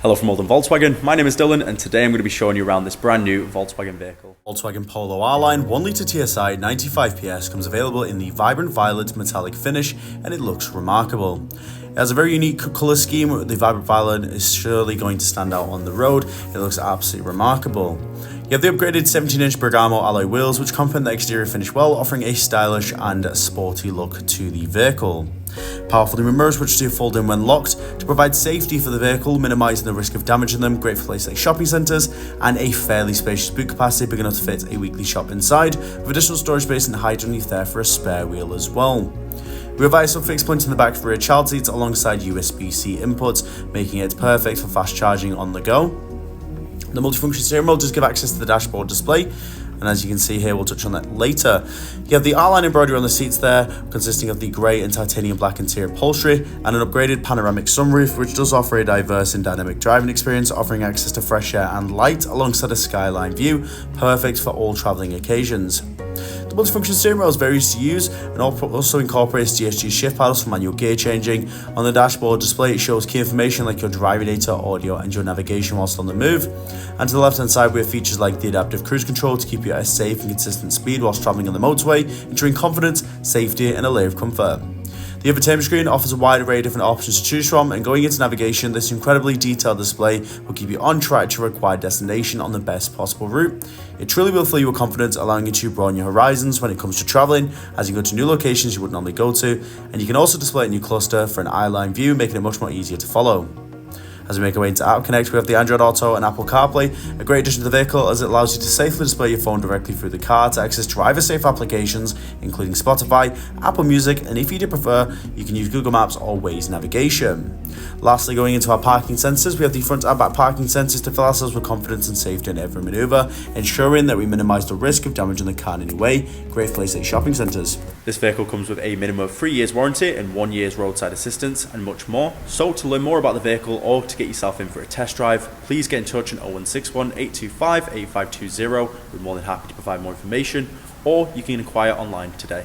Hello from Oldham Volkswagen, my name is Dylan and today I'm going to be showing you around this brand new Volkswagen vehicle. Volkswagen Polo R-Line 1.0 TSI 95PS comes available in the vibrant violet metallic finish and it looks remarkable. It has a very unique colour scheme. The vibrant violet is surely going to stand out on the road. It looks absolutely remarkable. You have the upgraded 17-inch Bergamo alloy wheels which complement the exterior finish well, offering a stylish and sporty look to the vehicle. Powerful new mirrors which do fold in when locked to provide safety for the vehicle, minimising the risk of damaging them, great for places like shopping centres, and a fairly spacious boot capacity big enough to fit a weekly shop inside, with additional storage space and height underneath there for a spare wheel as well. We have ISO fixed points in the back for rear child seats alongside USB-C inputs, making it perfect for fast charging on the go. The multifunction steering wheel does give access to the dashboard display, and as you can see here, we'll touch on that later. You have the R-Line embroidery on the seats there, consisting of the grey and titanium black interior upholstery, and an upgraded panoramic sunroof, which does offer a diverse and dynamic driving experience, offering access to fresh air and light alongside a skyline view, perfect for all travelling occasions. The multifunction steering wheel is very easy to use and also incorporates DSG shift paddles for manual gear changing. On the dashboard display, it shows key information like your driving data, audio, and your navigation whilst on the move. And to the left hand side, we have features like the adaptive cruise control to keep you at a safe and consistent speed whilst travelling on the motorway, ensuring confidence, safety, and a layer of comfort. The infotainment screen offers a wide array of different options to choose from, and going into navigation, this incredibly detailed display will keep you on track to your required destination on the best possible route. It truly will fill you with confidence, allowing you to broaden your horizons when it comes to travelling, as you go to new locations you would normally go to, and you can also display a new cluster for an eye-line view, making it much more easier to follow. As we make our way into App Connect, we have the Android Auto and Apple CarPlay, a great addition to the vehicle as it allows you to safely display your phone directly through the car to access driver-safe applications, including Spotify, Apple Music, and if you do prefer, you can use Google Maps or Waze navigation. Lastly, going into our parking sensors, we have the front and back parking sensors to fill ourselves with confidence and safety in every manoeuvre, ensuring that we minimise the risk of damaging the car in any way. Great for places like shopping centres. This vehicle comes with a minimum of 3 years warranty and 1 year's roadside assistance and much more. So to learn more about the vehicle or to get yourself in for a test drive, please get in touch on 0161 825 8520. We're more than happy to provide more information, or you can inquire online today.